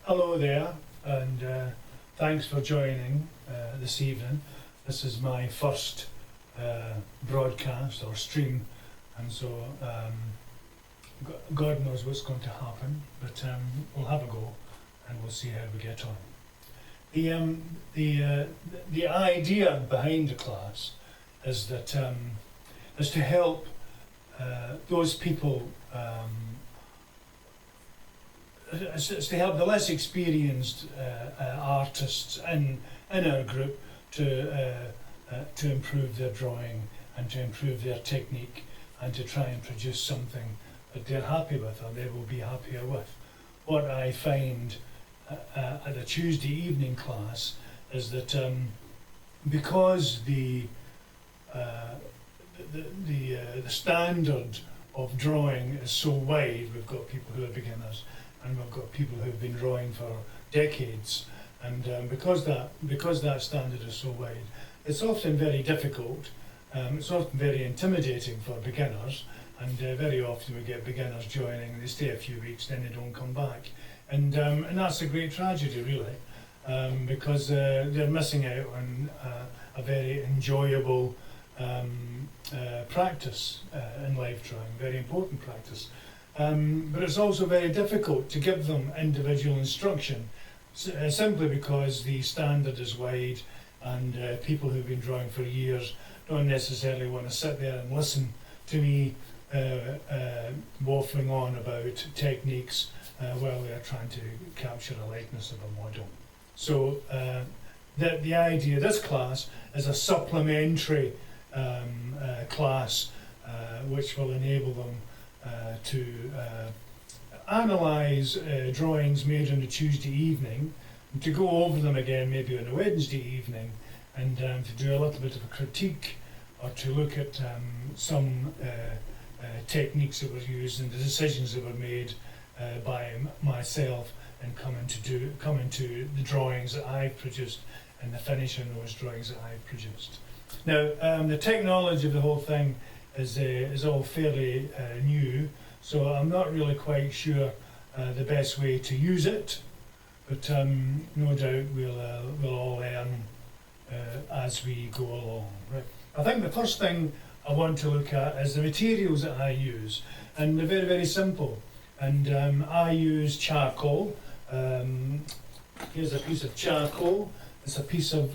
Hello there, and thanks for joining this evening. This is my first broadcast or stream, and so God knows what's going to happen, but we'll have a go and we'll see how we get on. The idea behind the class is that is to help those people. It's to help the less experienced artists in our group to improve their drawing and to improve their technique and to try and produce something that they're happy with or they will be happier with. What I find at a Tuesday evening class is that because the standard of drawing is so wide, we've got people who are beginners and we've got people who've been drawing for decades, and because that standard is so wide, it's often very difficult. It's often very intimidating for beginners, and very often we get beginners joining and they stay a few weeks, then they don't come back, and that's a great tragedy, really, because they're missing out on a very enjoyable practice in life drawing, very important practice. But it's also very difficult to give them individual instruction, simply because the standard is wide and people who've been drawing for years don't necessarily want to sit there and listen to me waffling on about techniques while they're trying to capture a likeness of a model. So the idea of this class is a supplementary class which will enable them to analyse drawings made on a Tuesday evening, and to go over them again maybe on a Wednesday evening, and to do a little bit of a critique or to look at some techniques that were used and the decisions that were made by myself and coming to the drawings that I've produced and the finish on those drawings that I've produced. Now, the technology of the whole thing is all fairly new, so I'm not really quite sure the best way to use it, but no doubt we'll all learn as we go along. Right. I think the first thing I want to look at is the materials that I use, and they're very, very simple. And I use charcoal. Here's a piece of charcoal. It's a piece of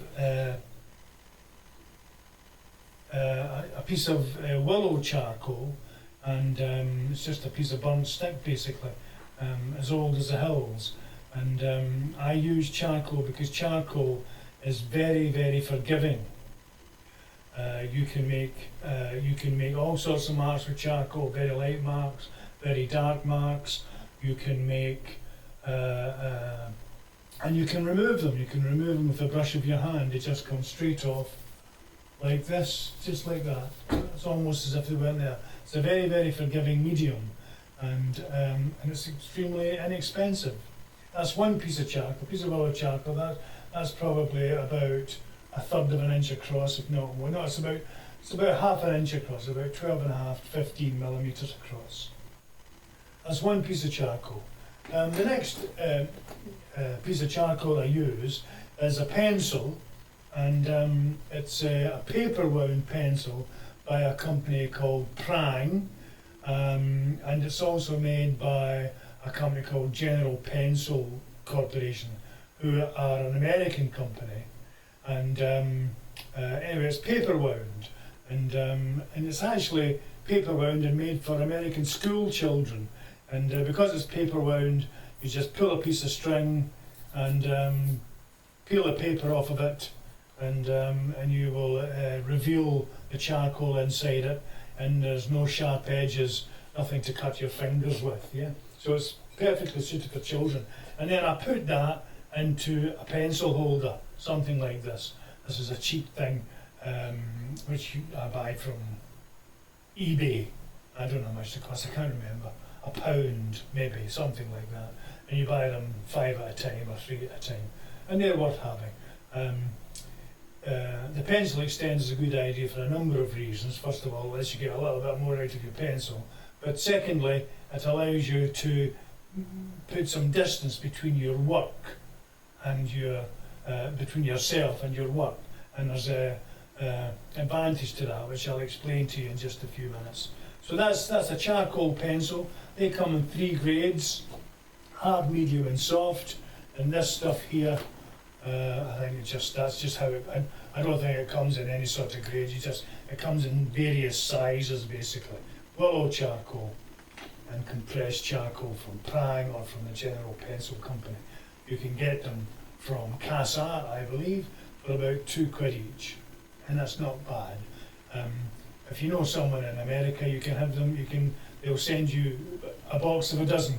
willow charcoal, and it's just a piece of burnt stick basically, as old as the hills. And I use charcoal because charcoal is very, very forgiving. You can make all sorts of marks with charcoal, very light marks, very dark marks. You can make and you can remove them. You can remove them with a brush of your hand. They just come straight off like this, just like that. It's almost as if they went there. It's a very, very forgiving medium, and it's extremely inexpensive. That's one piece of charcoal, a piece of willow charcoal. That's probably about 1/3 of an inch across, if not more. No, it's about 1/2 an inch across, about 12.5, 15 millimeters across. That's one piece of charcoal. The next piece of charcoal I use is a pencil, and it's a paper wound pencil by a company called Prang, and it's also made by a company called General Pencil Corporation, who are an American company. And anyway, it's paper wound, and it's actually paper wound and made for American school children. And because it's paper wound, you just pull a piece of string and peel the paper off of it, and you will reveal the charcoal inside it, and there's no sharp edges, nothing to cut your fingers with. Yeah, so it's perfectly suited for children. And then I put that into a pencil holder, something like this. This is a cheap thing which I buy from eBay. I don't know how much it costs, I can't remember. £1 maybe, something like that. And you buy them 5 at a time or 3 at a time, and they're worth having. The pencil extend is a good idea for a number of reasons. First of all, it lets you get a little bit more out of your pencil, but secondly, it allows you to put some distance between your work and your between yourself and your work, and there's a advantage to that, which I'll explain to you in just a few minutes. So that's a charcoal pencil. They come in 3 grades: hard, medium, and soft. And this stuff here, I think that's just how it. I don't think it comes in any sort of grade. It comes in various sizes basically. Willow charcoal and compressed charcoal from Prang or from the General Pencil Company. You can get them from Casa, I believe, for about £2 each, and that's not bad. If you know someone in America, you can have them. They'll send you a box of a dozen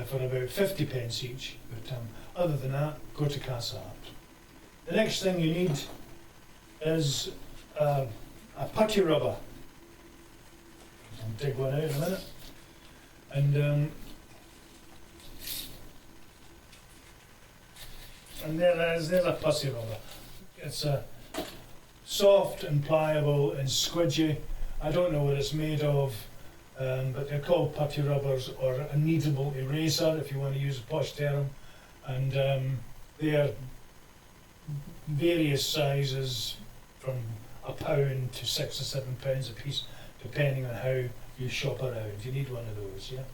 for about 50 pence each. But other than that, go to Casa Art. The next thing you need is a putty rubber. I'll dig one out in a minute. And there's a putty rubber. It's soft and pliable and squidgy. I don't know what it's made of, but they're called putty rubbers, or a kneadable eraser if you want to use a posh term. And they are various sizes, from £1 to £6 or £7 a piece, depending on how you shop around. You need one of those, yeah.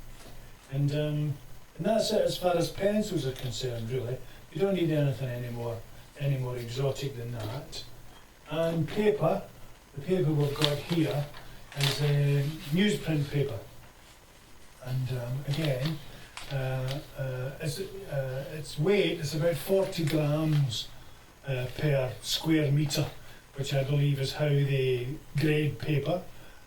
And that's it as far as pencils are concerned, really. You don't need anything any more exotic than that. And paper, the paper we've got here is newsprint paper. And again, its weight is about 40 grams per square metre, which I believe is how they grade paper.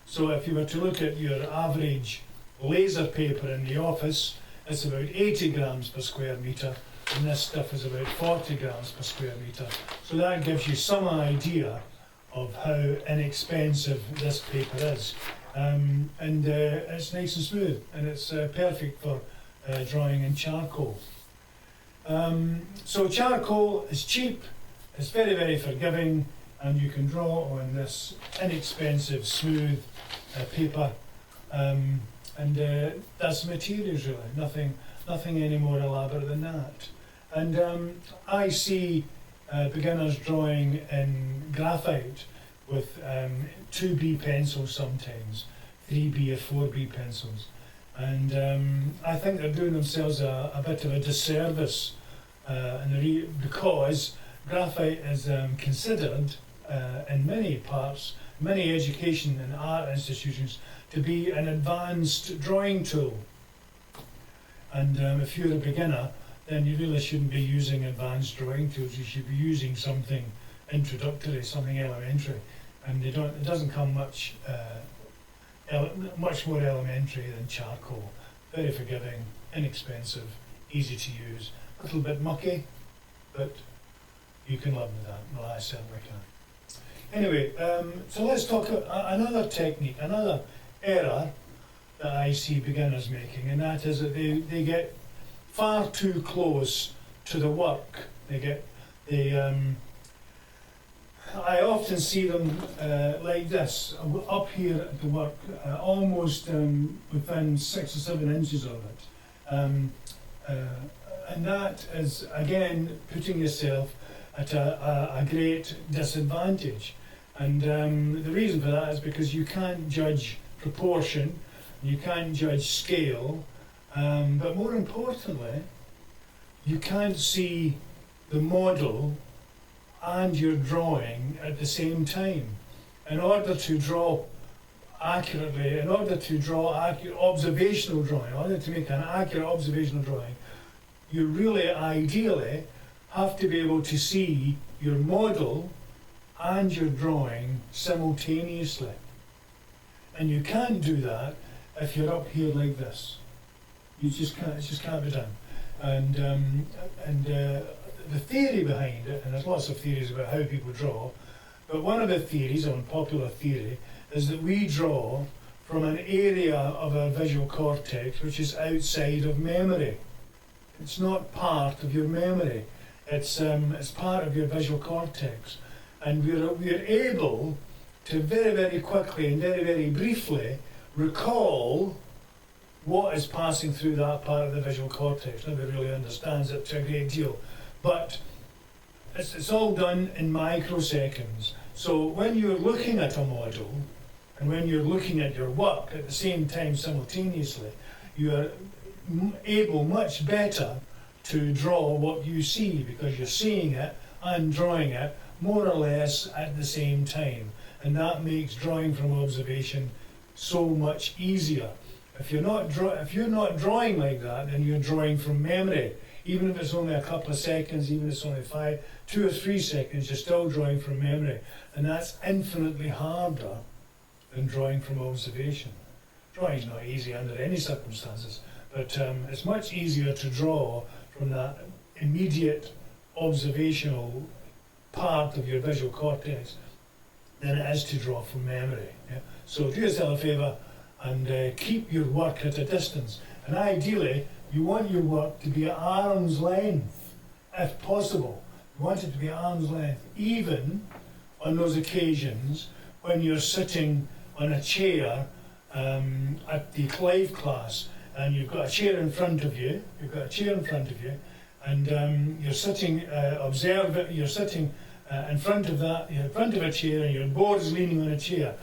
So if you were to look at your average laser paper in the office, it's about 80 grams per square metre, and this stuff is about 40 grams per square metre. So that gives you some idea of how inexpensive this paper is. And it's nice and smooth, and it's perfect for drawing in charcoal. So charcoal is cheap, it's very, very forgiving, and you can draw on this inexpensive, smooth paper. And that's the materials, really. Nothing any more elaborate than that. And I see beginners drawing in graphite with 2B pencils sometimes, 3B or 4B pencils. And I think they're doing themselves a bit of a disservice because graphite is considered in many parts, many education and art institutions, to be an advanced drawing tool. And if you're a beginner, then you really shouldn't be using advanced drawing tools. You should be using something introductory, something elementary. And it doesn't come much more elementary than charcoal. Very forgiving, inexpensive, easy to use, a little bit mucky, but you can live with that. Well, I certainly can. Anyway, so let's talk another technique, another error that I see beginners making, and that is that they get far too close to the work. I often see them like this, up here at the work, almost within 6 or 7 inches of it. And that is, again, putting yourself at a great disadvantage. And the reason for that is because you can't judge proportion, you can't judge scale, but more importantly, you can't see the model and your drawing at the same time. In order to draw accurately, in order to draw accurate observational drawing, in order to make an accurate observational drawing, you really ideally have to be able to see your model and your drawing simultaneously. And you can't do that if you're up here like this. You just can't, it just can't be done. And the theory behind it, and there's lots of theories about how people draw, but one of the theories, on popular theory, is that we draw from an area of our visual cortex which is outside of memory. It's not part of your memory. It's part of your visual cortex. And we're able to very, very quickly and very, very briefly recall what is passing through that part of the visual cortex. Nobody really understands it to a great deal. But it's all done in microseconds. So when you're looking at a model, and when you're looking at your work at the same time simultaneously, you are able much better to draw what you see, because you're seeing it and drawing it more or less at the same time. And that makes drawing from observation so much easier. If you're not drawing like that, then you're drawing from memory. Even if it's only a couple of seconds, even if it's only 2 or 3 seconds, you're still drawing from memory. And that's infinitely harder than drawing from observation. Drawing is not easy under any circumstances, but it's much easier to draw from that immediate observational part of your visual cortex than it is to draw from memory. Yeah? So do yourself a favour and keep your work at a distance. And ideally, you want your work to be at arm's length, if possible. You want it to be at arm's length, even on those occasions when you're sitting on a chair at the Clive class, and you've got a chair in front of you, and you're sitting you're sitting in front of a chair, and your board is leaning on a chair.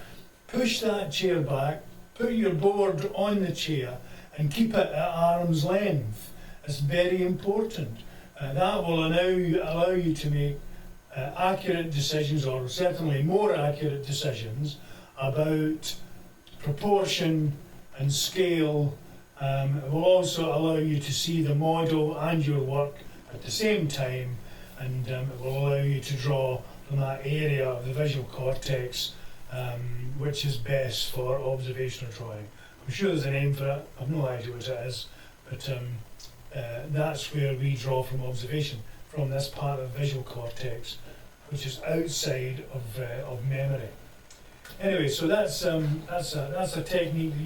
Push that chair back, put your board on the chair, and keep it at arm's length. It's very important. That will allow you to make accurate decisions, or certainly more accurate decisions, about proportion and scale. It will also allow you to see the model and your work at the same time, and it will allow you to draw from that area of the visual cortex which is best for observational drawing. I'm sure there's a name for it, I've no idea what it is, but that's where we draw from observation, from this part of the visual cortex, which is outside of memory. Anyway, so that's a technique that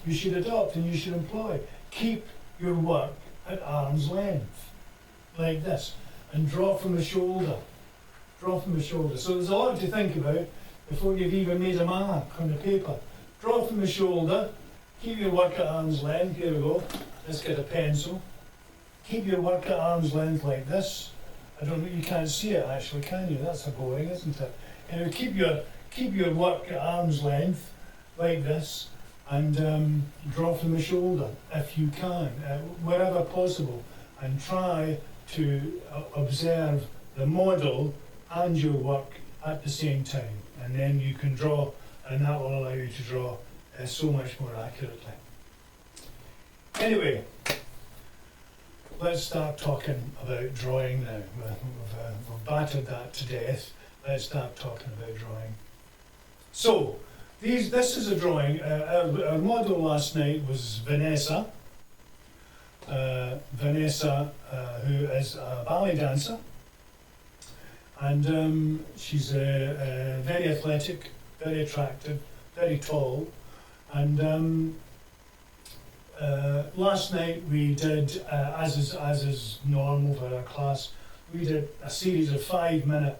you should adopt and you should employ. Keep your work at arm's length, like this, and draw from the shoulder. Draw from the shoulder. So there's a lot to think about before you've even made a mark on the paper. Draw from the shoulder. Keep your work at arm's length. Here we go. Let's get a pencil. Keep your work at arm's length like this. I don't know, you can't see it actually, can you? That's a boring, isn't it? Anyway, keep your work at arm's length like this, and draw from the shoulder if you can, wherever possible, and try to observe the model and your work at the same time, and then you can draw, and that will allow you to draw so much more accurately. Anyway, let's start talking about drawing now. We've battered that to death. Let's start talking about drawing. So, this is a drawing. Our model last night was Vanessa. Vanessa, who is a ballet dancer, and she's very athletic, very attractive, very tall. And last night we did, as is normal for our class, we did a series of 5-minute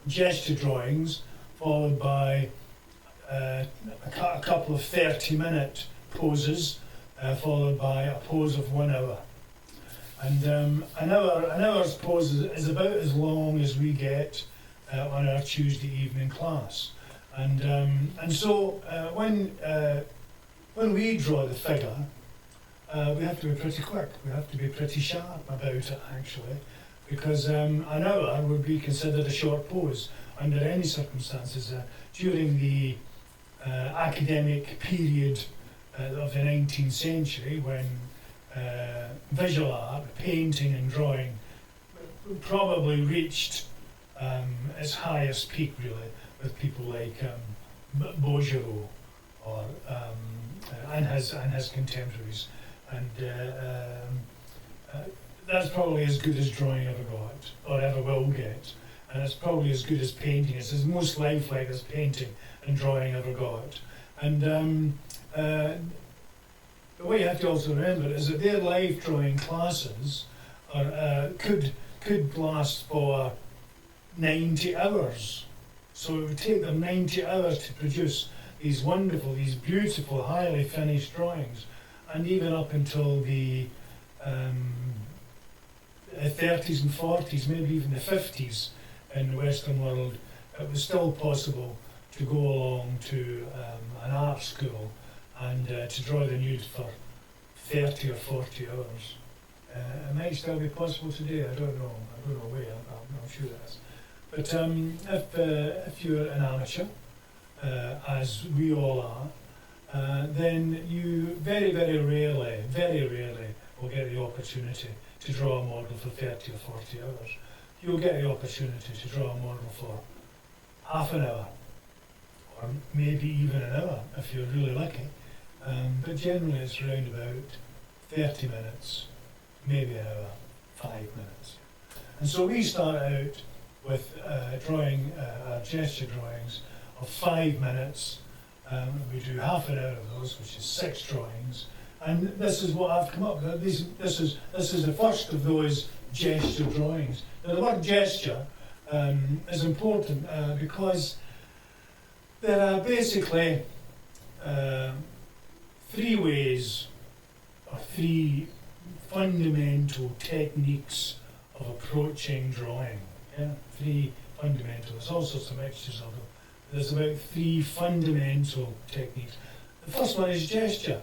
gesture drawings, followed by a couple of 30-minute poses, followed by a pose of 1 hour. And an hour's pose is about as long as we get on our Tuesday evening class. And so when we draw the figure, we have to be pretty quick. We have to be pretty sharp about it, actually, because an hour would be considered a short pose under any circumstances. During the academic period of the 19th century, when visual art, painting and drawing, probably reached its highest peak, really, with people like Bouguereau or and his contemporaries, and that's probably as good as drawing ever got or ever will get, and it's probably as good as painting. It's as most lifelike as painting and drawing ever got. And the way you have to also remember is that their live drawing classes could last for 90 hours. So it would take them 90 hours to produce these wonderful, these beautiful, highly finished drawings. and even up until the 30s and 40s, maybe even the 50s in the Western world, it was still possible to go along to an art school and to draw the nude for 30 or 40 hours. It might still be possible today, I don't know where, I'm not sure it is. But if you're an amateur, as we all are, then you very, very rarely will get the opportunity to draw a model for 30 or 40 hours. You'll get the opportunity to draw a model for half an hour, or maybe even an hour if you're really lucky. But generally it's around about 30 minutes, maybe an hour, 5 minutes. And so we start out with drawing our gesture drawings of 5 minutes. We do half an hour of those, which is 6 drawings. And this is what I've come up with. This is the first of those gesture drawings. Now the word gesture is important because there are basically 3 ways or 3 fundamental techniques of approaching drawing. Yeah? 3 fundamental. There's all sorts of mixtures of them. There's about 3 fundamental techniques. The first one is gesture.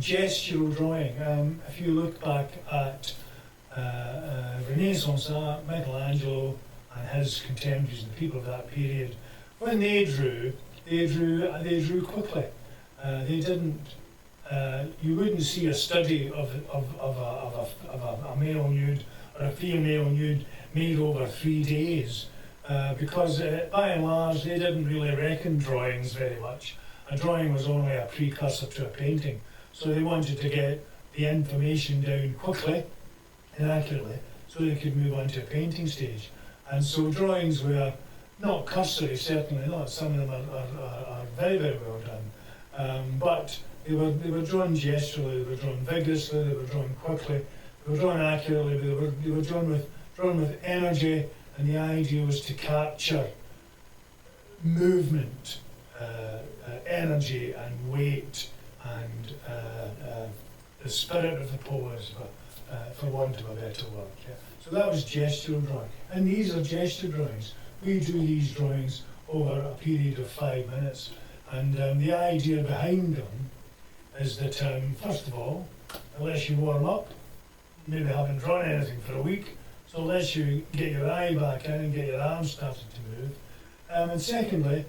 Gestural drawing. If you look back at Renaissance art, Michelangelo and his contemporaries and the people of that period, when they drew quickly. They didn't. You wouldn't see a study of a male nude or a female nude made over 3 days, because by and large they didn't really reckon drawings very much. A drawing was only a precursor to a painting. So they wanted to get the information down quickly and accurately so they could move on to a painting stage. And so drawings were not cursory, certainly not. Some of them are very, very well done. But they were drawn gesturally, they were drawn vigorously, they were drawn quickly, they were drawn accurately, they were drawn with energy, and the idea was to capture movement, energy and weight, and the spirit of the pose, for want of a better word. Yeah. So that was gestural drawing. And these are gesture drawings. We do these drawings over a period of 5 minutes. And the idea behind them is that, first of all, unless you warm up, maybe haven't drawn anything for a week, so unless you get your eye back in and get your arms started to move. And secondly,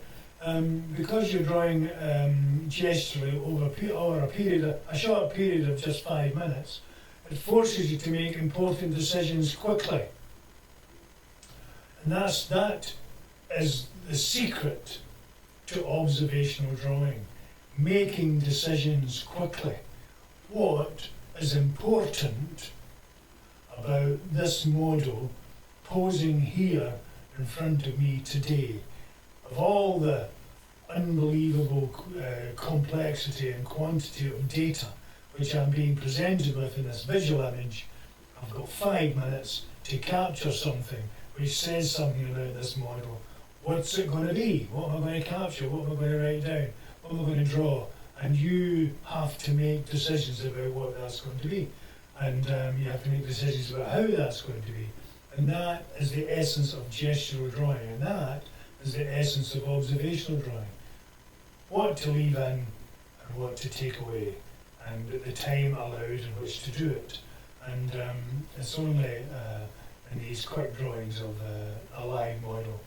because you're drawing gesturally over a short period of just 5 minutes, it forces you to make important decisions quickly. And that is the secret to observational drawing, making decisions quickly. What is important about this model posing here in front of me today? Of all the unbelievable complexity and quantity of data which I'm being presented with in this visual image, I've got 5 minutes to capture something which says something about this model. What's it going to be? What am I going to capture? What am I going to write down? What am I going to draw? And you have to make decisions about what that's going to be. And you have to make decisions about how that's going to be. And that is the essence of gestural drawing. And that is the essence of observational drawing. What to leave in and what to take away, and the time allowed in which to do it. And it's only in these quick drawings of a live model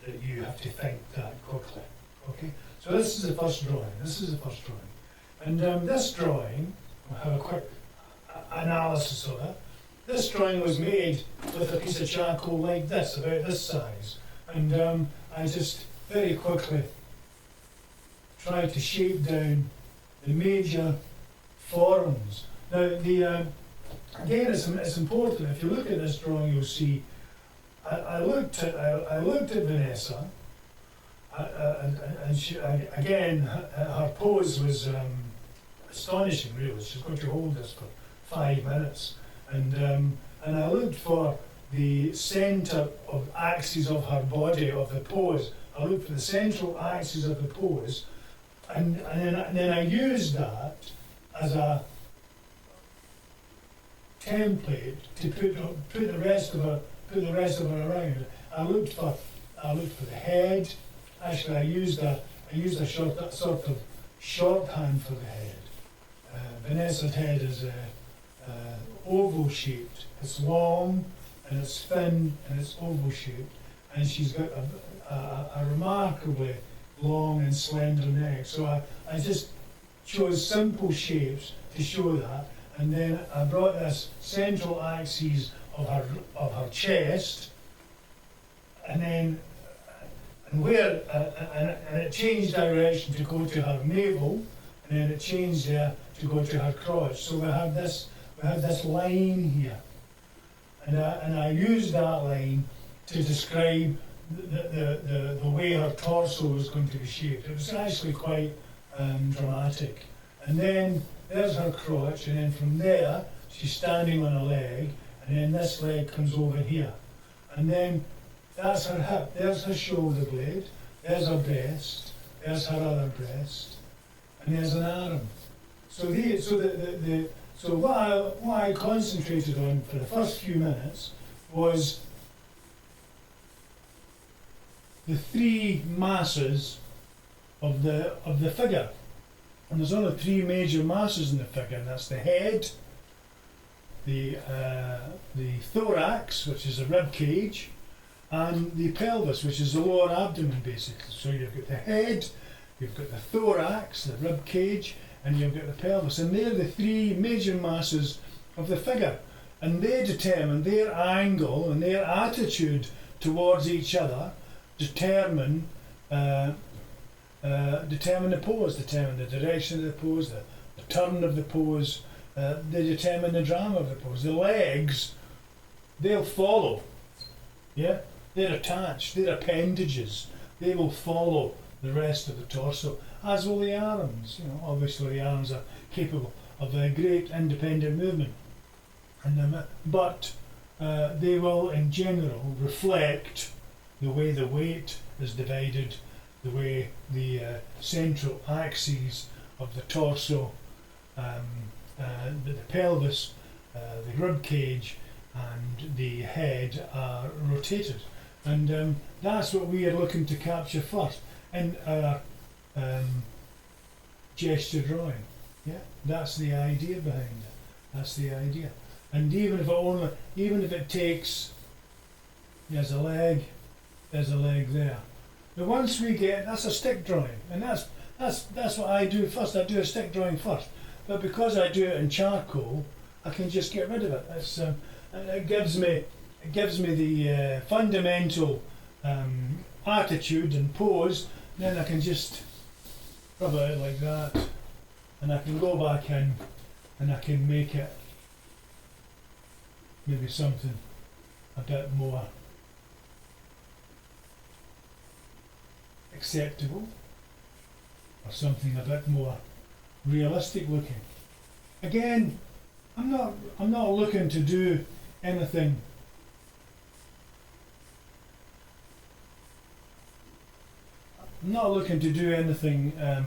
that you have to think that quickly. Okay? So this is the first drawing. And this drawing, we'll have a quick analysis of it. This drawing was made with a piece of charcoal like this, about this size. And I just very quickly tried to shape down the major forms. Now, again, it's important. If you look at this drawing, you'll see. I looked at Vanessa, and she, again, her pose was astonishing. Really, she's going to hold this for 5 minutes, and I looked for the centre of axis of her body, of the pose. I looked for the central axis of the pose, and then I used that as a template to put the rest of it around. I looked for the head. Actually, I used a sort of shorthand for the head. Vanessa's head is oval shaped. It's long and it's thin and it's oval shaped, and she's got a remarkably long and slender neck. So I just chose simple shapes to show that, and then I brought this central axis of her chest, and then and it changed direction to go to her navel, and then it changed there to go to her crotch. So we had this line here, and I used that line to describe the way her torso was going to be shaped. It was actually quite dramatic. And then there's her crotch, and then from there she's standing on a leg, and then this leg comes over here, and then that's her hip. There's her shoulder blade. There's her breast. There's her other breast, and there's an arm. So what I concentrated on for the first few minutes was the three masses of the figure. And there's only three major masses in the figure, and that's the head, the thorax, which is the rib cage, and the pelvis, which is the lower abdomen, basically. So you've got the head, you've got the thorax, the rib cage, and you've got the pelvis, and they're the three major masses of the figure, and they determine their angle and their attitude towards each other, determine the pose, determine the direction of the pose, the turn of the pose, they determine the drama of the pose. The legs, they'll follow, yeah? They're attached, they're appendages, they will follow the rest of the torso, as will the arms. Obviously the arms are capable of a great independent movement, but they will in general reflect the way the weight is divided, the way the central axes of the torso, the pelvis, the rib cage and the head are rotated. And that's what we are looking to capture first in our gesture drawing. Yeah, that's the idea behind it. That's the idea. And even if it takes, there's a leg there. But once we get, that's a stick drawing, and that's what I do first. I do a stick drawing first, but because I do it in charcoal, I can just get rid of it. It gives me the fundamental attitude and pose. Then I can just rub it out like that, and I can go back in, and I can make it maybe something a bit more acceptable, or something a bit more realistic looking. Again, I'm not looking to do anything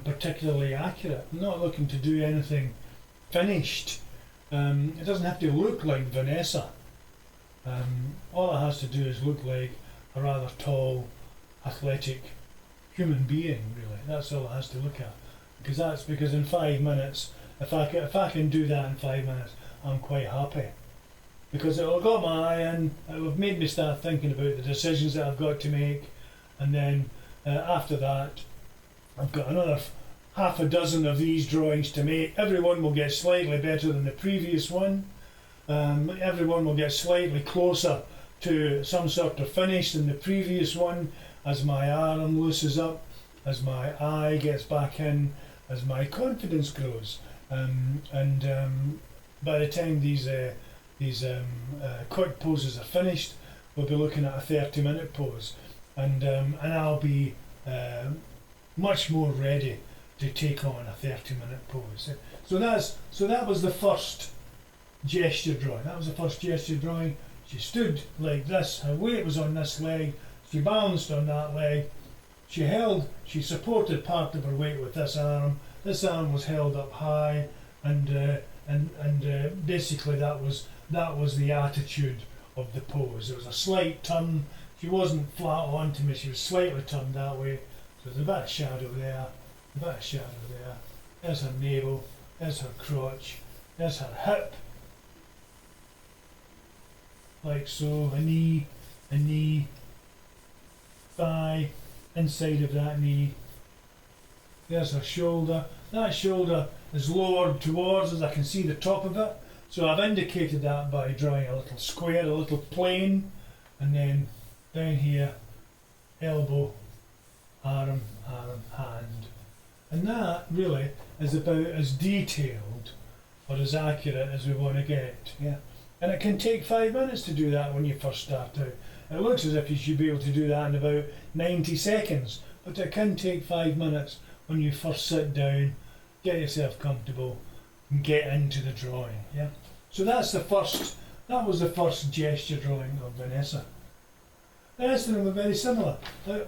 particularly accurate. I'm not looking to do anything finished. It doesn't have to look like Vanessa. All it has to do is look like a rather tall, athletic human being, really. That's all it has to look at. Because in 5 minutes, if I can do that in 5 minutes, I'm quite happy. Because it'll got my eye in, it'll have made me start thinking about the decisions that I've got to make, and then after that, I've got another half a dozen of these drawings to make. Everyone will get slightly better than the previous one. Everyone will get slightly closer to some sort of finish than the previous one, as my arm loosens up, as my eye gets back in, as my confidence grows. By the time these quick poses are finished, we'll be looking at a 30-minute pose, and I'll be much more ready to take on a 30-minute pose. So that was the first gesture drawing. That was the first gesture drawing. She stood like this. Her weight was on this leg. She balanced on that leg. She supported part of her weight with this arm. This arm was held up high, and basically that was that was the attitude of the pose. There was a slight turn. She wasn't flat onto me, she was slightly turned that way. So there's a bit of shadow there, a bit of shadow there. There's her navel, there's her crotch, there's her hip. Like so, a knee, thigh, inside of that knee. There's her shoulder. That shoulder is lowered towards us, I can see the top of it. So I've indicated that by drawing a little square, a little plane, and then down here, elbow, arm, hand. And that really is about as detailed or as accurate as we want to get. Yeah. And it can take 5 minutes to do that when you first start out. It looks as if you should be able to do that in about 90 seconds, but it can take 5 minutes when you first sit down, get yourself comfortable, and get into the drawing. Yeah. So that was the first gesture drawing of Vanessa. The rest of them were very similar,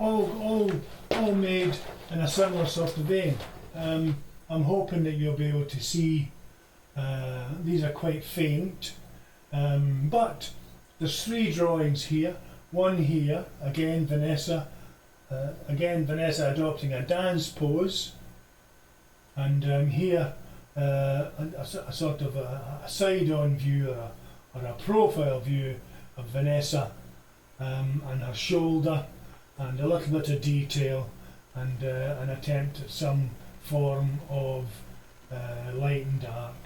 all made in a similar sort of vein. I'm hoping that you'll be able to see, these are quite faint, but there's 3 drawings here. One here, again Vanessa adopting a dance pose, and here a sort of a side-on view or a profile view of Vanessa, and her shoulder, and a little bit of detail, and an attempt at some form of light and dark,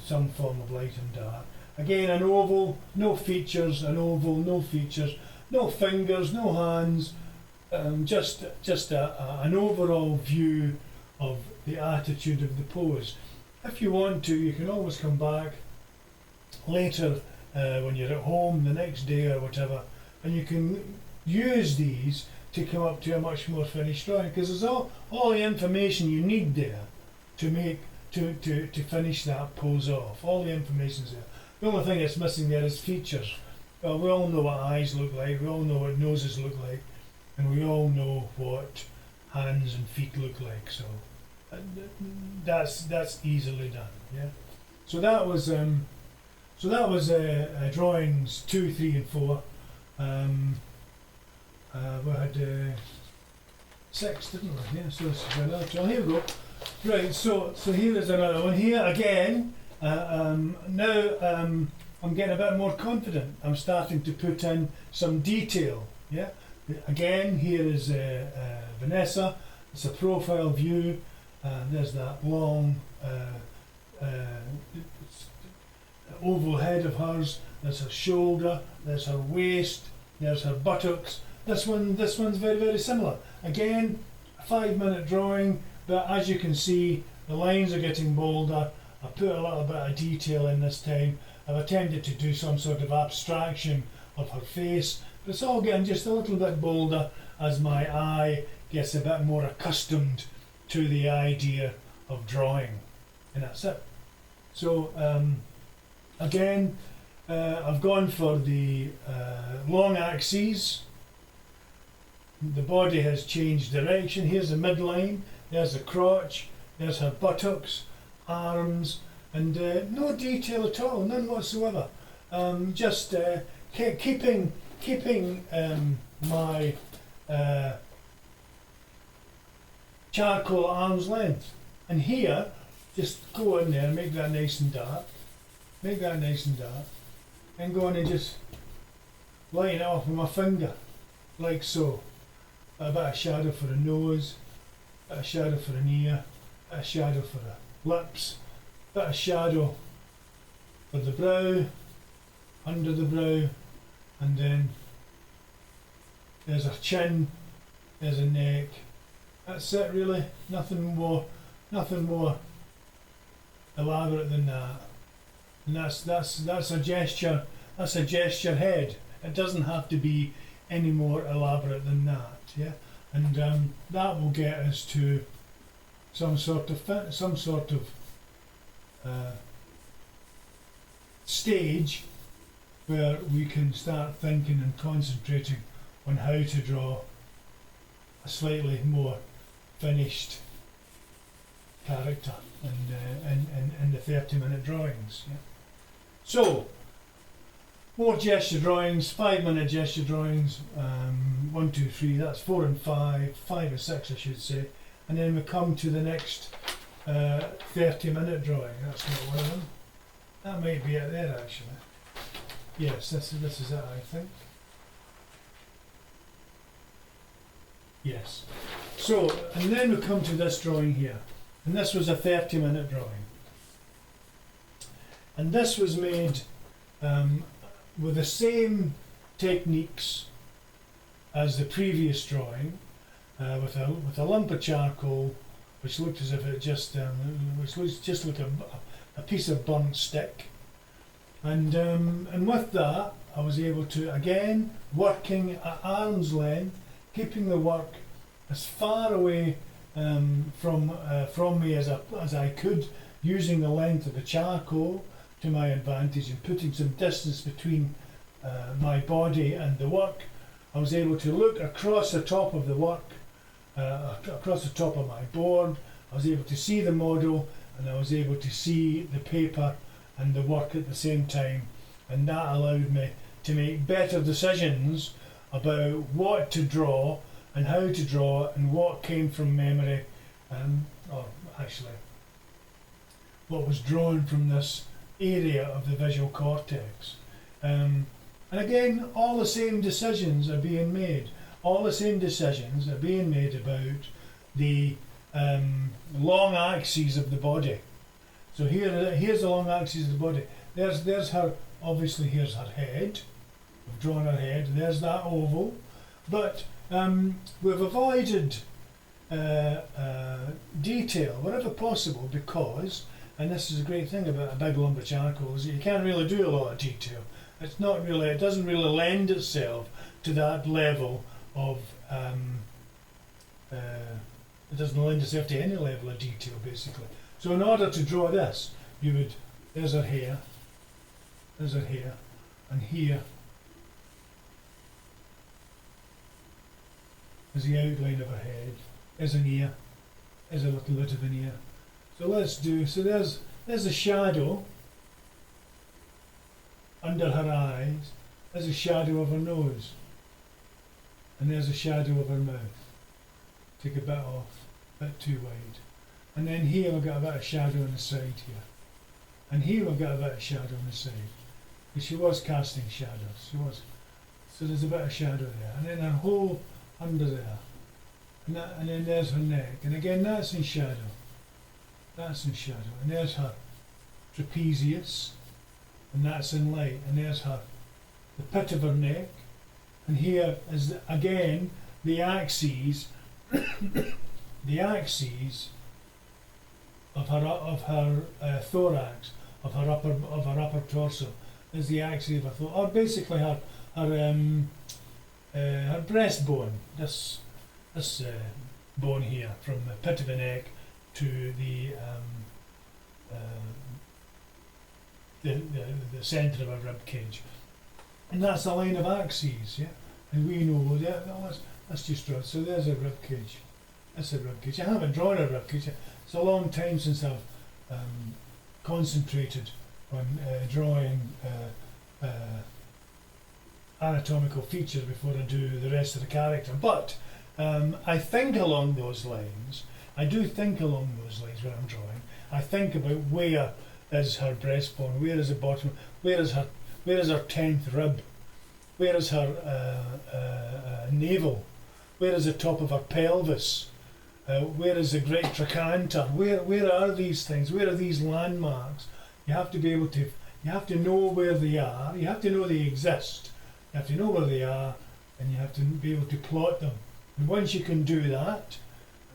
some form of light and dark. Again, an oval, no features, an oval, no features, no fingers, no hands, just an overall view of the attitude of the pose. If you want to, you can always come back later when you're at home the next day or whatever, and you can use these to come up to a much more finished drawing, because there's all the information you need there to finish that pose off. All the information's there. The only thing that's missing there is features. Well, we all know what eyes look like, we all know what noses look like, and we all know what hands and feet look like. So that's easily done. Yeah. So that was drawings 2, 3, and 4. We had 6, didn't we? Yeah. So this is another. So here we go. Right. So here is another one. Here again. Now I'm getting a bit more confident. I'm starting to put in some detail. Yeah. Again, here is Vanessa. It's a profile view. There's that long oval head of hers. There's her shoulder. There's her waist. There's her buttocks. This one's very, very similar. Again, a 5-minute drawing, but as you can see, the lines are getting bolder. I put a little bit of detail in this time. I've attempted to do some sort of abstraction of her face, but it's all getting just a little bit bolder as my eye gets a bit more accustomed to the idea of drawing, and that's it. So again, I've gone for the long axes. The body has changed direction. Here's the midline, there's the crotch, there's her buttocks, arms, and no detail at all, none whatsoever. Just keeping my charcoal arm's length. And here, just go in there, make that nice and dark, and go in and just line it off with my finger, like so. A bit of shadow for the nose, a bit of shadow for an ear, a bit of shadow for the lips, a bit of shadow for the brow, under the brow, and then there's a chin, there's a neck. That's it really, nothing more elaborate than that. And that's a gesture head. It doesn't have to be any more elaborate than that. Yeah, and that will get us to some sort of stage where we can start thinking and concentrating on how to draw a slightly more finished character in the 30-minute drawings. Yeah. So More gesture drawings, 5-minute gesture drawings, 1, 2, 3, that's 4 and 5, 5 and 6 I should say. And then we come to the next 30-minute drawing, that's not one of them. That might be it there actually. Yes, this is it I think. Yes. So, and then we come to this drawing here. And this was a 30-minute drawing. And this was made with the same techniques as the previous drawing, with a lump of charcoal, which looked as if it just like a piece of burnt stick, and with that I was able to, again, working at arm's length, keeping the work as far away from me as I could, using the length of the charcoal to my advantage and putting some distance between my body and the work. I was able to look across the top of the work, across the top of my board. I was able to see the model and I was able to see the paper and the work at the same time, and that allowed me to make better decisions about what to draw and how to draw and what came from memory, or actually what was drawn from this area of the visual cortex. And again, all the same decisions are being made. All the same decisions are being made about the long axes of the body. So here's the long axis of the body. There's her, obviously here's her head. We've drawn her head. There's that oval. But we've avoided detail wherever possible because, and this is a great thing about a big lump of charcoal, is that you can't really do a lot of detail. It's not really, it doesn't really lend itself to that level of, it doesn't lend itself to any level of detail basically. So in order to draw this, you would, there's her hair, and here is the outline of her head, there's an ear, there's a little bit of an ear. So let's do, so there's a shadow under her eyes, there's a shadow of her nose, and there's a shadow of her mouth. Take a bit off, a bit too wide. And then here we've got a bit of shadow on the side here. And here we've got a bit of shadow on the side. Because she was casting shadows, she was. So there's a bit of shadow there. And then her whole under there. And then there's her neck. And again, that's in shadow. That's in shadow. And there's her trapezius. And that's in light. And there's her, the pit of her neck. And here is, again, the axes, the axes of her thorax, of her upper torso, is the axis of her thorax, or basically her breastbone. This bone here, from the pit of the neck to the centre of her rib cage, and that's the line of axes, yeah. And we know that. Let's just draw. So there's a rib cage. That's a rib cage. I haven't drawn a rib cage. It's a long time since I've concentrated on drawing anatomical features before I do the rest of the character. But I think along those lines. I do think along those lines when I'm drawing. I think about where is her breastbone, where is the bottom, where is her 10th rib, where is her navel, where is the top of her pelvis, where is the great trochanter, where are these things, where are these landmarks? You have to be able to, you have to know where they are, you have to know they exist, you have to know where they are, and you have to be able to plot them. And once you can do that,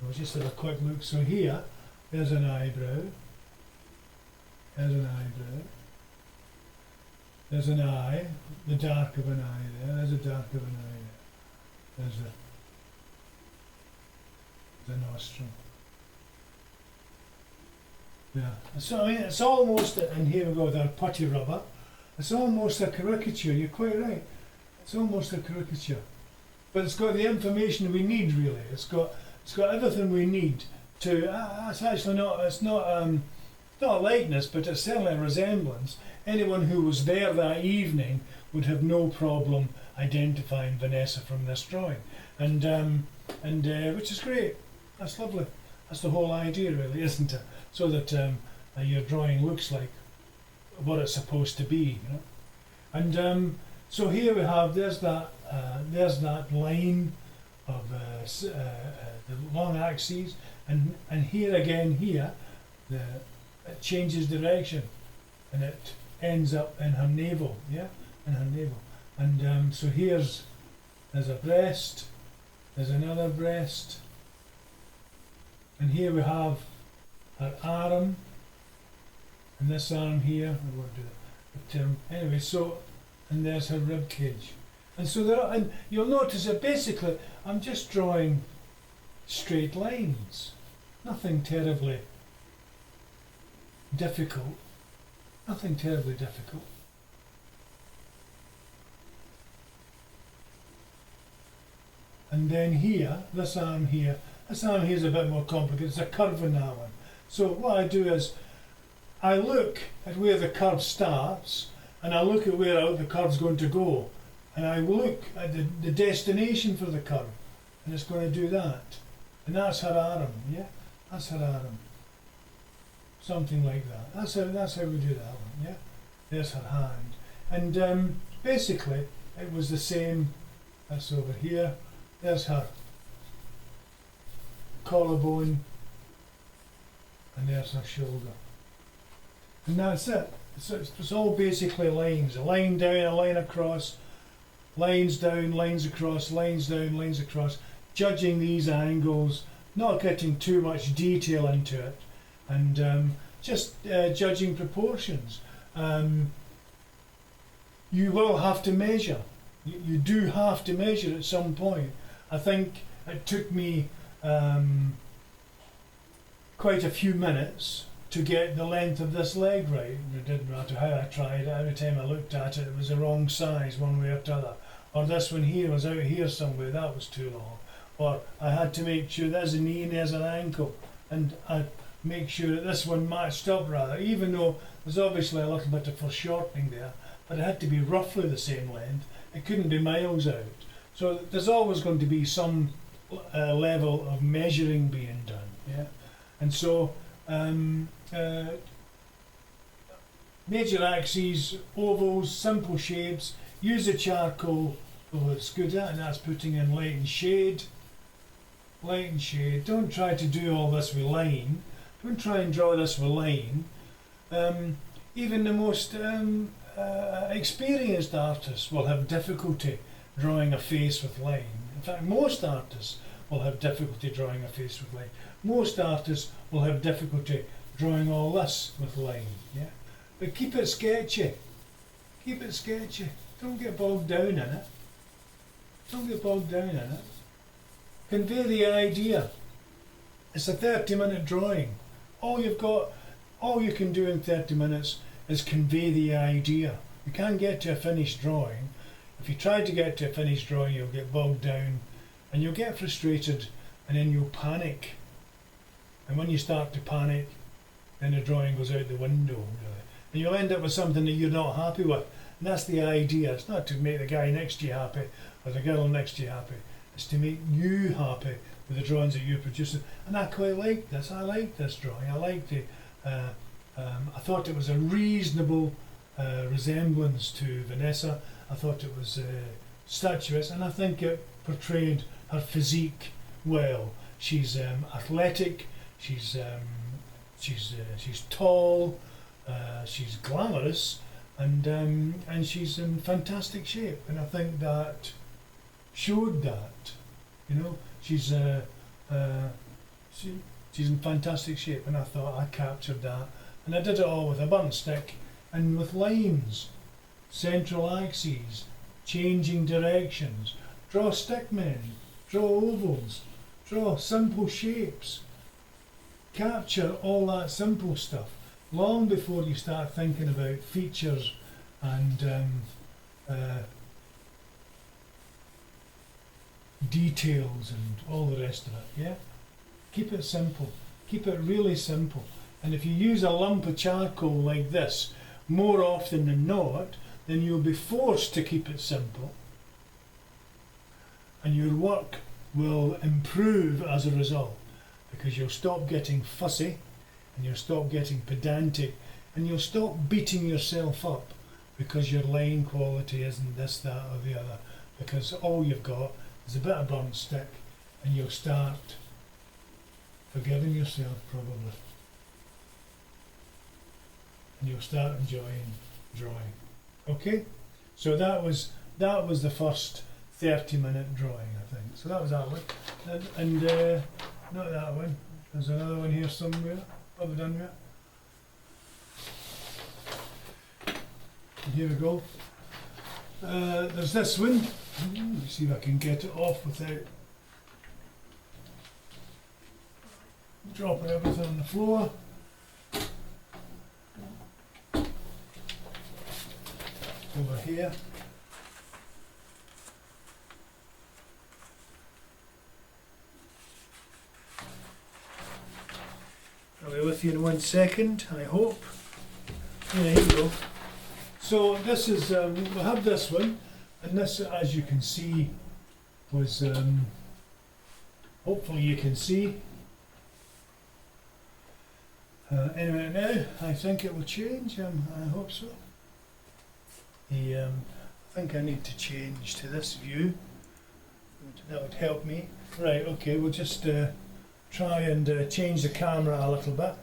we'll just have a quick look. So here, there's an eyebrow, there's an eyebrow, there's an eye, the dark of an eye there, there's a dark of an eye there, there's the nostril. Yeah, so I mean, it's almost, and here we go with our putty rubber, it's almost a caricature, you're quite right, it's almost a caricature. But it's got the information we need really, it's got everything we need to, it's actually not, it's not a likeness, but it's certainly a resemblance. Anyone who was there that evening would have no problem identifying Vanessa from this drawing, and which is great. That's lovely. That's the whole idea, really, isn't it? So that your drawing looks like what it's supposed to be, you know. And so here we have there's that line of the long axes, and here again it changes direction, and it ends up in her navel, yeah, in her navel. And so there's a breast, there's another breast, and here we have her arm, and this arm here. I won't do that. But anyway, so, and there's her rib cage, and so there are, and you'll notice that basically I'm just drawing straight lines, nothing terribly difficult, nothing terribly difficult. And then here, this arm here is a bit more complicated. It's a curve in that one. So what I do is I look at where the curve starts, and I look at where the curve's going to go, and I look at the destination for the curve, and it's going to do that. And that's her arm, yeah? That's her arm. Something like that. That's how we do that one, yeah? There's her hand. And basically, it was the same. That's over here. There's her collarbone, and there's her shoulder. And that's it. It's all basically lines. A line down, a line across, lines down, lines across, lines down, lines across. Judging these angles, not getting too much detail into it, and just judging proportions. You will have to measure. You do have to measure at some point. I think it took me quite a few minutes to get the length of this leg right. It didn't matter how I tried. Every time I looked at it, it was the wrong size one way or the other. Or this one here was out here somewhere, that was too long. Or I had to make sure there's a knee and there's an ankle, and I'd make sure that this one matched up rather, even though there's obviously a little bit of foreshortening there, but it had to be roughly the same length. It couldn't be miles out. So there's always going to be some level of measuring being done, yeah? And so major axes, ovals, simple shapes, use the charcoal for it's good at, and that's putting in light and shade. Light and shade. Don't try to do all this with line. Don't try and draw this with line. Even the most experienced artists will have difficulty drawing a face with line. In fact, most artists will have difficulty drawing a face with line. Most artists will have difficulty drawing all this with line. Yeah, but keep it sketchy. Keep it sketchy. Don't get bogged down in it. Don't get bogged down in it. Convey the idea. It's a 30-minute drawing. All you can do in 30 minutes is convey the idea. You can't get to a finished drawing. If you try to get to a finished drawing, you'll get bogged down, and you'll get frustrated, and then you'll panic. And when you start to panic, then the drawing goes out the window, really. And you'll end up with something that you're not happy with. And that's the idea. It's not to make the guy next to you happy or the girl next to you happy. It's to make you happy with the drawings that you're producing. And I quite like this. I like this drawing. I like the. I thought it was a reasonable resemblance to Vanessa. I thought it was statuesque, and I think it portrayed her physique well. She's athletic. She's tall. She's glamorous, and she's in fantastic shape. And I think that showed that. You know, she's in fantastic shape, and I thought I captured that. And I did it all with a burnt stick and with lines, central axes, changing directions. Draw stickmen, draw ovals, draw simple shapes. Capture all that simple stuff long before you start thinking about features and details and all the rest of it, yeah? Keep it simple. Keep it really simple. And if you use a lump of charcoal like this more often than not, then you'll be forced to keep it simple. And your work will improve as a result, because you'll stop getting fussy and you'll stop getting pedantic and you'll stop beating yourself up because your line quality isn't this, that or the other, because all you've got is a bit of burnt stick, and you'll start forgiving yourself probably, and you'll start enjoying drawing. Okay, so that was the first 30-minute drawing, I think. So that was that one, and not that one. There's another one here somewhere. Have we done that? And here we go. There's this one. Let me see if I can get it off without dropping everything on the floor. Over here. I'll be with you in 1 second, I hope. Yeah, here we go. So this is, we have this one, and this, as you can see, was, hopefully you can see. Anyway, now I think it will change, I hope so. I think I need to change to this view. That would help me. Right, okay, we'll just try and change the camera a little bit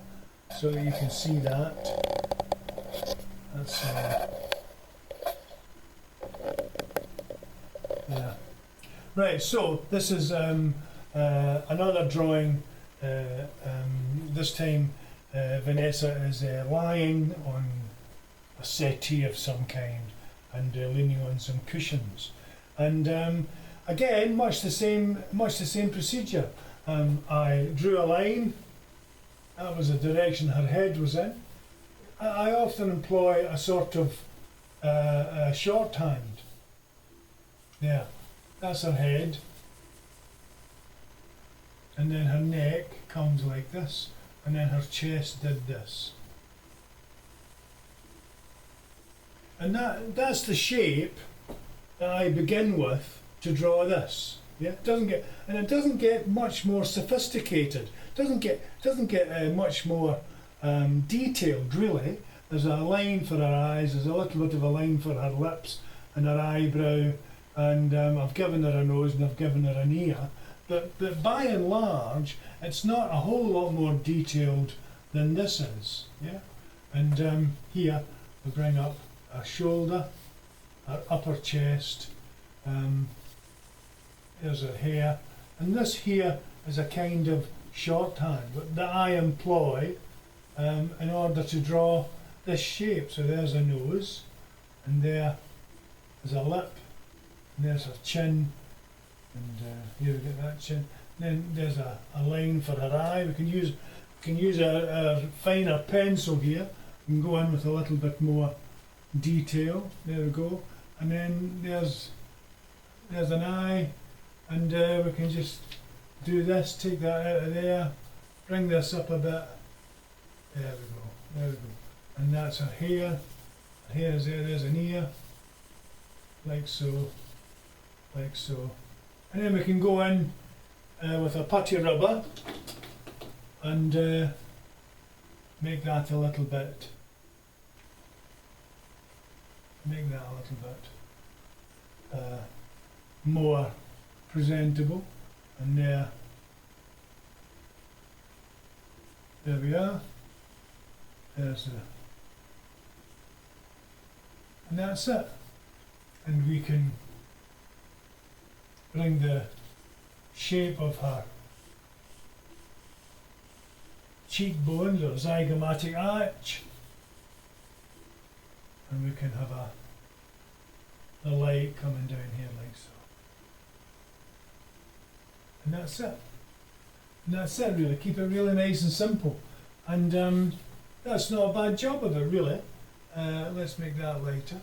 so that you can see that. That's yeah. Right, so this is another drawing. This time Vanessa is lying on a settee of some kind and leaning on some cushions, and again much the same procedure. I drew a line. That was the direction her head was in. I often employ a sort of a shorthand. Yeah, that's her head, and then her neck comes like this, and then her chest did this. And that's the shape that I begin with to draw this. Yeah, it doesn't get much more sophisticated. Doesn't get much more detailed really. There's a line for her eyes. There's a little bit of a line for her lips and her eyebrow, and I've given her a nose and I've given her an ear. But by and large, it's not a whole lot more detailed than this is. Yeah, and here we bring up her shoulder, her upper chest. There's her hair, and this here is a kind of shorthand that I employ in order to draw this shape. So there's a nose, and there's a lip, and there's her chin, and here we get that chin. Then there's a line for her eye. We can use a finer pencil here and go in with a little bit more detail. There we go, and then there's an eye. And we can just do this, take that out of there, bring this up a bit. There we go. And that's her hair. Her hair is there, there's an ear. Like so. And then we can go in with a putty rubber and make that a little bit more presentable. And there we are. There's and that's it. And we can bring the shape of her cheekbones or zygomatic arch, and we can have the light coming down here like so. And that's it. And that's it really. Keep it really nice and simple. And that's not a bad job of it really. Let's make that lighter.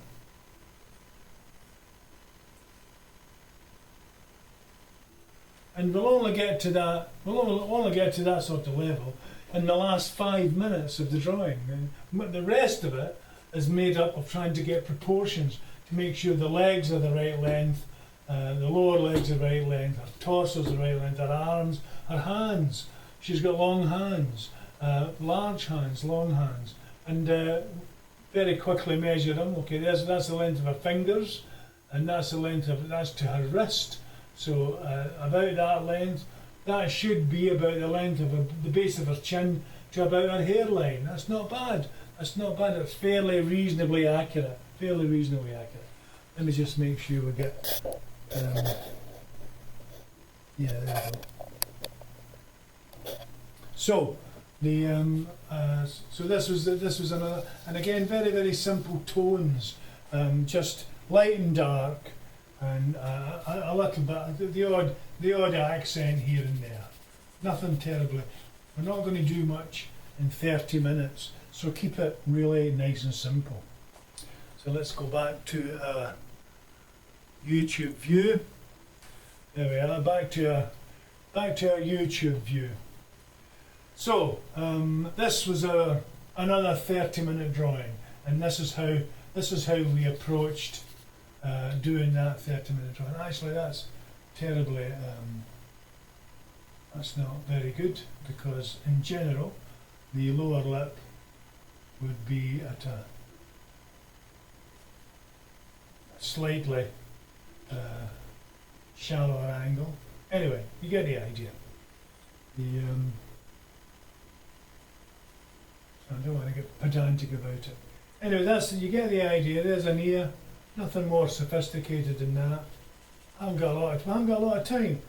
And we'll only get to that sort of level in the last 5 minutes of the drawing. And the rest of it is made up of trying to get proportions to make sure the legs are the right length, the lower legs are the right length, her torso is the right length, her arms, her hands. She's got long hands, large hands, long hands, and very quickly measure them. Okay, that's the length of her fingers, and that's the length of that's to her wrist. So about that length. That should be about the length of the base of her chin to about her hairline. That's not bad. That's not bad. It's fairly reasonably accurate. Fairly reasonably accurate. Let me just make sure we get. Yeah, there we go. So the so this was another, and again very simple tones, just light and dark, and a little bit the odd accent here and there. Nothing terribly. We're not going to do much in 30 minutes, so keep it really nice and simple. So let's go back to our YouTube view. There we are. Back to our YouTube view. So this was another 30-minute drawing, and this is how we approached doing that 30-minute drawing. Actually, that's terribly, that's not very good, because in general the lower lip would be at a slightly shallower angle. Anyway, you get the idea. I don't want to get pedantic about it. Anyway, you get the idea. There's an ear. Nothing more sophisticated than that. I haven't got a lot of time.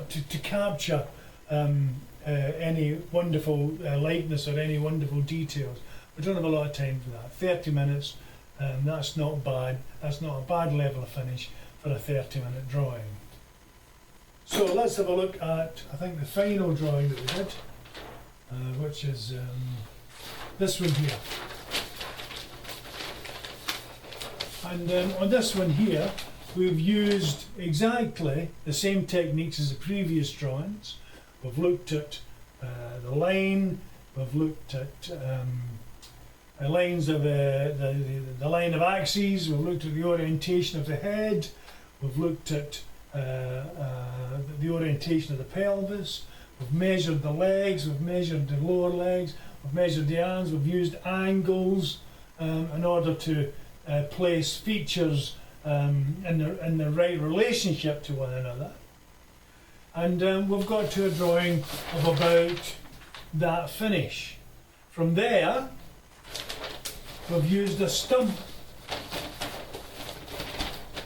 To capture any wonderful likeness or any wonderful details. We don't have a lot of time for that. 30 minutes, that's not bad. That's not a bad level of finish for a 30-minute drawing. So let's have a look at, I think, the final drawing that we did, which is this one here. And on this one here, we've used exactly the same techniques as the previous drawings. We've looked at the line, we've looked at lines of the line of axes, we've looked at the orientation of the head, we've looked at the orientation of the pelvis, we've measured the legs, we've measured the lower legs, we've measured the arms, we've used angles in order to place features in the right relationship to one another. And we've got to a drawing of about that finish. From there, we've used a stump.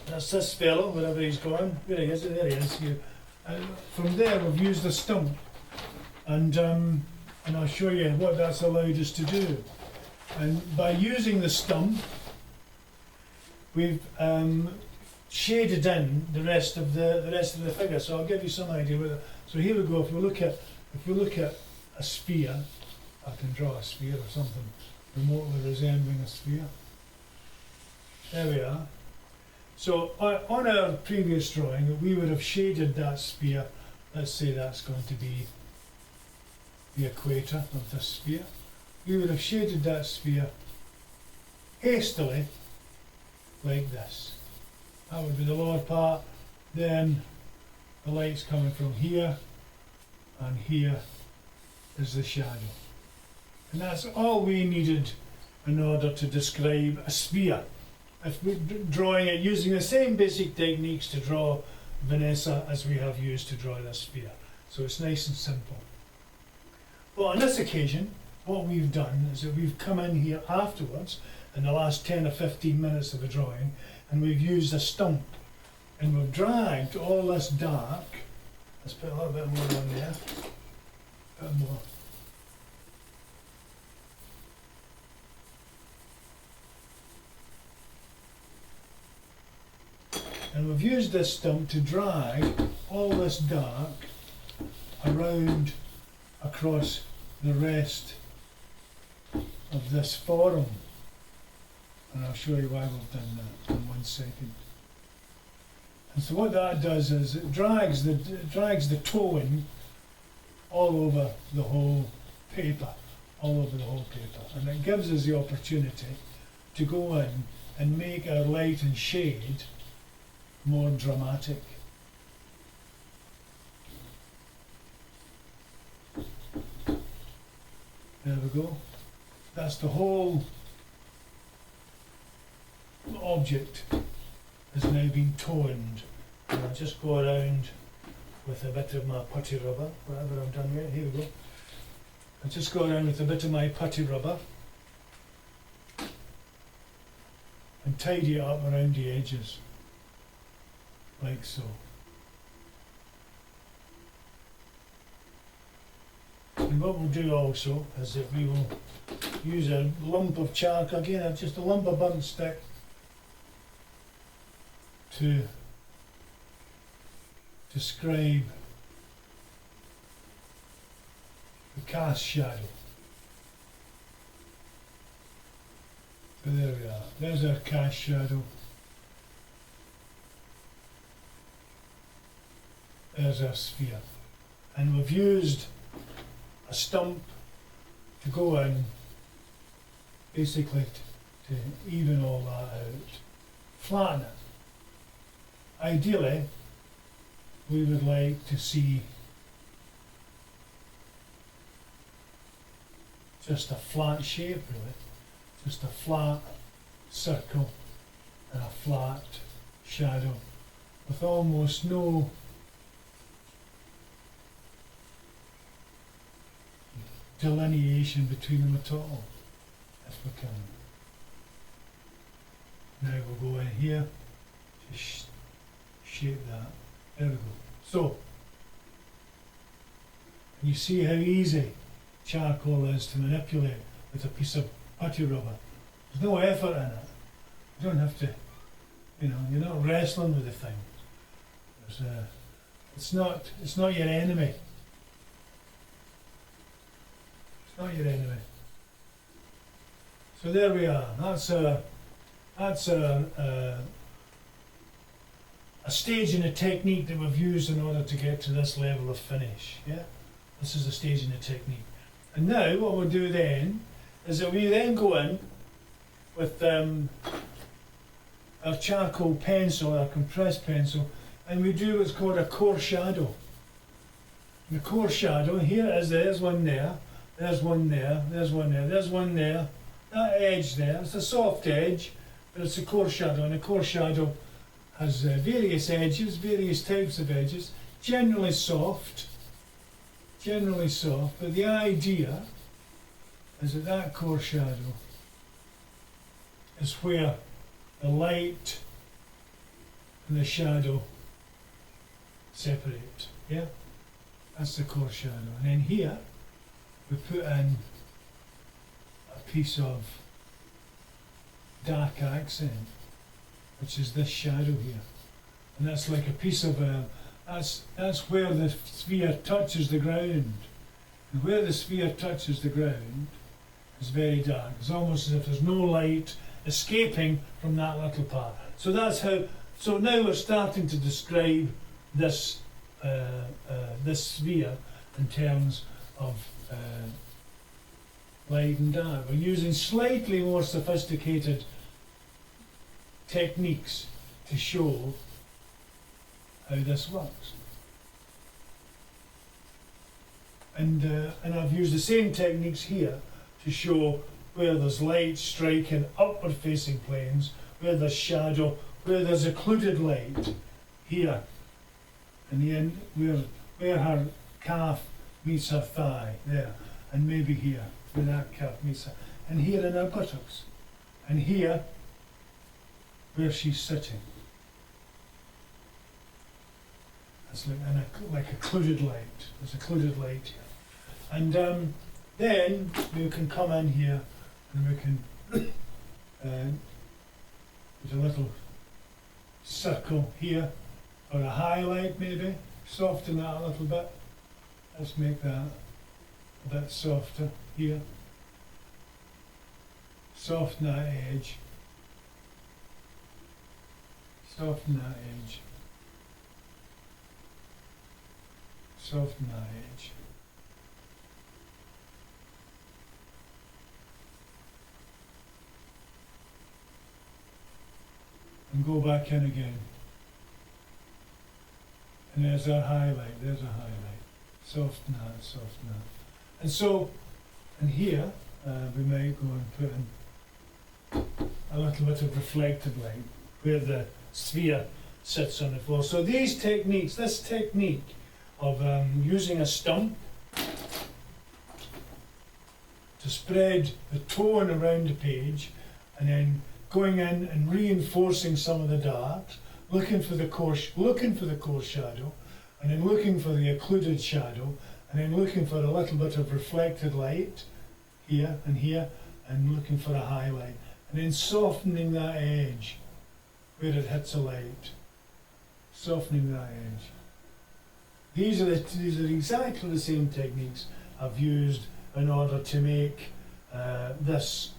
That's this fellow, wherever he's gone. There he is, there he is. From there, we've used a stump. And I'll show you what that's allowed us to do. And by using the stump, we've shaded in the rest of the figure. So I'll give you some idea. So here we go. If we look at a sphere, I can draw a sphere or something remotely resembling a sphere. There we are. So on our previous drawing, we would have shaded that sphere. Let's say that's going to be the equator of the sphere. We would have shaded that sphere hastily, like this. That would be the lower part. Then the light's coming from here, and here is the shadow. And that's all we needed in order to describe a sphere. If we're drawing it using the same basic techniques to draw Vanessa as we have used to draw this sphere. So it's nice and simple. But on this occasion, what we've done is that we've come in here afterwards in the last 10 or 15 minutes of the drawing, and we've used a stump, and we've dragged all this dark. Let's put a little bit more on there, a bit more. And we've used this stump to drag all this dark around across the rest of this forum. And I'll show you why we've done that in 1 second. And so what that does is it drags the tone all over the whole paper, all over the whole paper. And it gives us the opportunity to go in and make our light and shade more dramatic. There we go. That's the whole object has now been toned. And I'll just go around with a bit of my putty rubber, whatever I've done here. Here we go. I'll just go around with a bit of my putty rubber and tidy it up around the edges, like so. And what we'll do also is that we will use a lump of charcoal, again just a lump of burnt stick, to describe the cast shadow. So there we are, there's our cast shadow. There's our sphere. And we've used a stump to go in, basically to even all that out, flatten it. Ideally, we would like to see just a flat shape, really, just a flat circle and a flat shadow with almost no delineation between them at all, if we can. Now we'll go in here, just shape that. There we go. So, you see how easy charcoal is to manipulate with a piece of putty rubber. There's no effort in it. You don't have to, you're not wrestling with the thing. It's not your enemy. It's not your enemy. So there we are. That's a stage and a technique that we've used in order to get to this level of finish. Yeah, this is a stage and a technique. And now what we'll do then is that we then go in with our charcoal pencil, our compressed pencil, and we do what's called a core shadow. And the core shadow, here it is, there's one there, there's one there, there's one there, there's one there, that edge there, it's a soft edge, but it's a core shadow, and a core shadow has various edges, various types of edges, generally soft, but the idea is that that core shadow is where the light and the shadow separate, yeah? That's the core shadow. And then here, we put in a piece of dark accent, which is this shadow here. And that's like a piece of, that's where the sphere touches the ground. And where the sphere touches the ground is very dark. It's almost as if there's no light escaping from that little part. So that's how, so now we're starting to describe this, this sphere in terms of light and dark. We're using slightly more sophisticated techniques to show how this works. And I've used the same techniques here to show where there's light striking upward facing planes, where there's shadow, where there's occluded light, here, in the end, where her calf meets her thigh, there, and maybe here, where that calf meets her, and here in her buttocks, and here, where she's sitting. It's like occluded light. There's occluded light here. And then we can come in here and we can put a little circle here, or a highlight maybe, soften that a little bit. Let's make that a bit softer here. Soften that edge. Soften that edge. Soften that edge. and go back in again. And there's our highlight, there's a highlight. Soften that, soften that. And so, and here, we might go and put in a little bit of reflective light where the sphere sits on the floor. So these techniques, this technique of using a stump to spread the tone around the page, and then going in and reinforcing some of the darks, looking for the core shadow, and then looking for the occluded shadow, and then looking for a little bit of reflected light here, and looking for a highlight, and then softening that edge where it hits a light, softening that edge. These are exactly the same techniques I've used in order to make this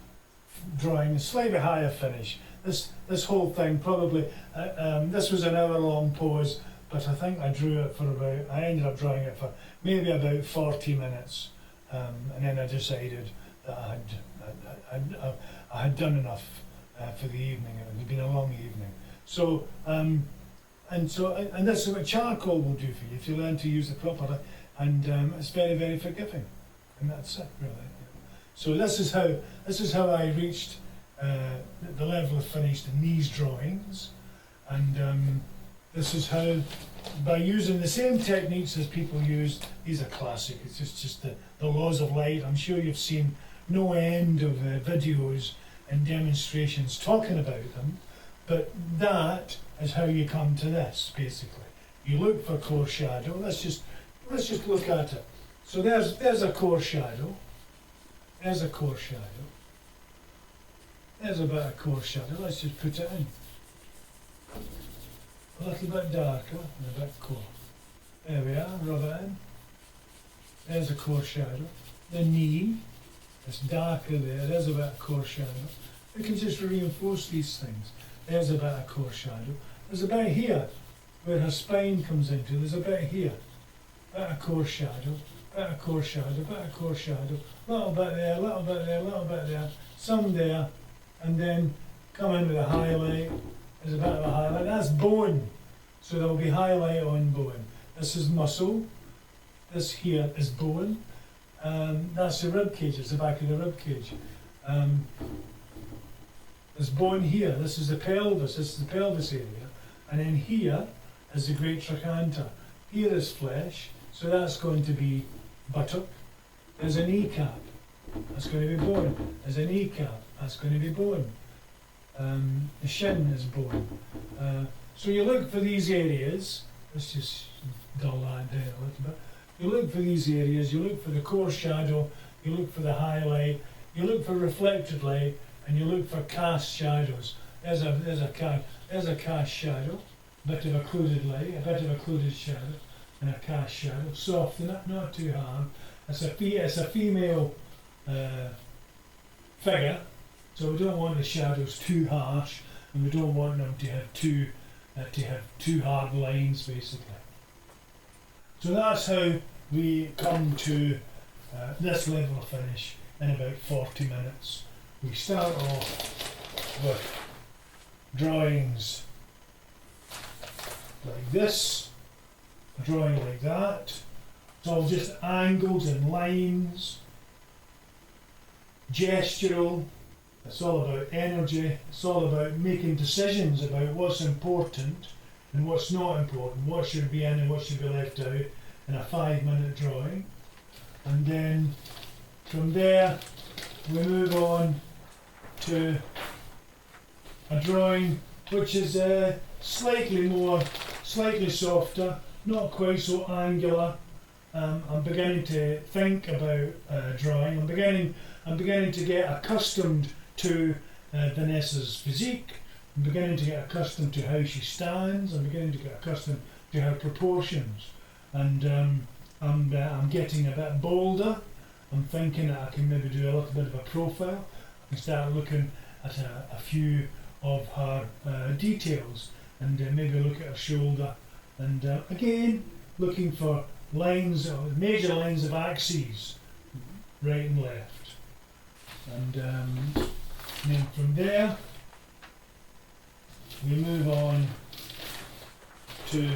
drawing a slightly higher finish. This whole thing probably, this was an hour-long pose, but I think I ended up drawing it for maybe about 40 minutes, and then I decided that I had done enough for the evening. It had been a long evening. So, and this is what charcoal will do for you if you learn to use it properly, and it's very, very forgiving, and that's it really. So this is how I reached the level of finish in these drawings, and this is how, by using the same techniques as people use, these are classic. It's just the laws of light. I'm sure you've seen no end of videos and demonstrations talking about them, but that is how you come to this. Basically, you look for core shadow. Let's just look at it. So there's a core shadow. There's a core shadow. There's a bit of core shadow. Let's just put it in. A little bit darker and a bit core. There we are, rub it in. There's a core shadow. The knee, it's darker there. There's a bit of core shadow. We can just reinforce these things. There's a bit of core shadow. There's a bit here where her spine comes into. There's a bit here. Bit of core shadow. Bit of core shadow. Bit of core shadow. Little bit there, little bit there, little bit there. Some there. And then come in with a highlight. There's a bit of a highlight. That's bone. So there'll be highlight on bone. This is muscle. This here is bone. That's the rib cage. It's the back of the rib cage. There's bone here. This is the pelvis. This is the pelvis area. And then here is the great trochanter. Here is flesh. So that's going to be buttock. There's a kneecap. That's going to be bone. There's a kneecap. That's going to be bone. The shin is bone. So you look for these areas. Let's just dull that down a little bit. You look for these areas. You look for the core shadow. You look for the highlight. You look for reflected light, and you look for cast shadows. There's a cast shadow. A bit of occluded light. A bit of occluded shadow, and a cast shadow. Soften it, not too hard. It's a female figure. So we don't want the shadows too harsh, and we don't want them to have too hard lines, basically. So that's how we come to this level of finish in about 40 minutes. We start off with drawings like this, a drawing like that. It's all just angles and lines, gestural. It's all about energy. It's all about making decisions about what's important and what's not important, what should be in and what should be left out in a 5-minute drawing. And then from there we move on to a drawing which is slightly softer, not quite so angular. I'm beginning to think about drawing. I'm beginning to get accustomed to Vanessa's physique. I'm beginning to get accustomed to how she stands. I'm beginning to get accustomed to her proportions, and I'm getting a bit bolder. I'm thinking that I can maybe do a little bit of a profile. I can start looking at a few of her details, and maybe look at her shoulder, and again looking for major lines of axes, right and left, and then from there we move on to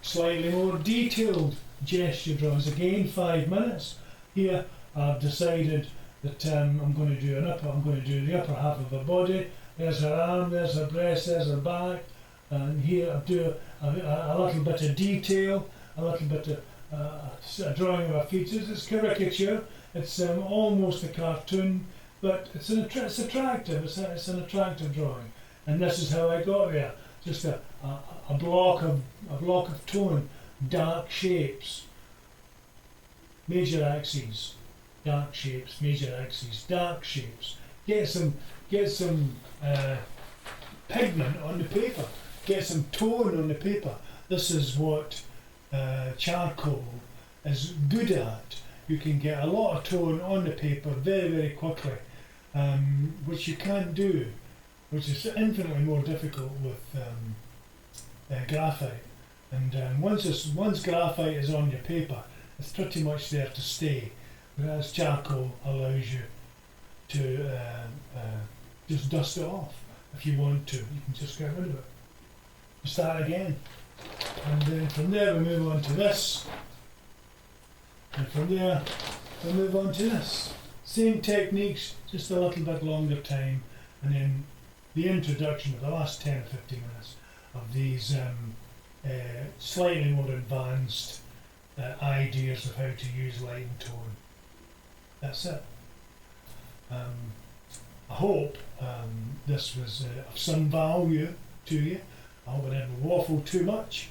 slightly more detailed gesture drawings. Again, 5 minutes. Here I've decided that I'm going to do I'm going to do the upper half of her body. There's her arm, there's her breast, there's her back, and here I do a little bit of detail, a little bit of a drawing of her features. It's caricature. It's almost a cartoon, but it's attractive. It's an attractive drawing, and this is how I got there. Just a block of tone, dark shapes, major axes, dark shapes, major axes, dark shapes. Get some pigment on the paper. Get some tone on the paper. This is what charcoal is good at. You can get a lot of tone on the paper very, very quickly, which you can't do, which is infinitely more difficult with graphite. And once graphite is on your paper, it's pretty much there to stay. Whereas charcoal allows you to just dust it off if you want to. You can just get rid of it. Start again. And then from there we move on to this. And from there we move on to this. Same techniques, just a little bit longer time. And then the introduction of the last 10 or 15 minutes of these slightly more advanced ideas of how to use light and tone. That's it. I hope this was of some value to you. I hope I didn't waffle too much,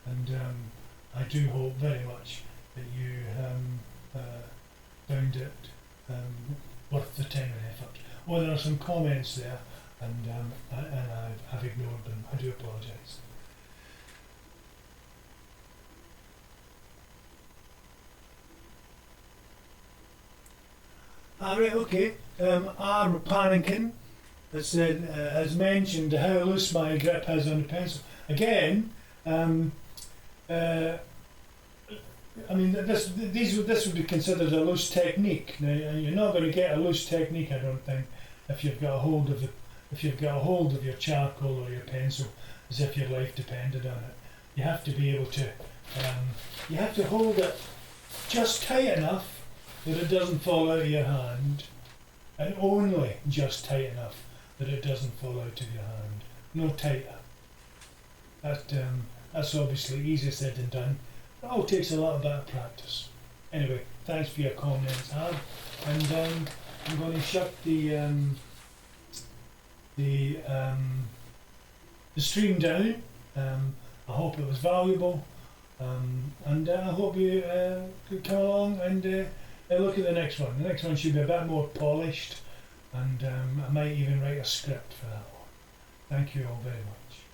and I do hope very much that you found it worth the time and effort. Well, there are some comments there, and I've ignored them. I do apologise. Right, okay. R. Panikin has mentioned how loose my grip is on the pencil. Again, I mean, this would be considered a loose technique. Now, you're not going to get a loose technique, I don't think, if you've got a hold of your charcoal or your pencil, as if your life depended on it. You have to be able to, you have to hold it just tight enough that it doesn't fall out of your hand, and only just tight enough that it doesn't fall out of your hand. No tighter. That's obviously easier said than done. It all takes a little bit of practice. Anyway, thanks for your comments, Ab. And I'm going to shut the stream down. I hope it was valuable, and I hope you could come along and look at the next one. The next one should be a bit more polished, and I might even write a script for that one. Thank you all very much.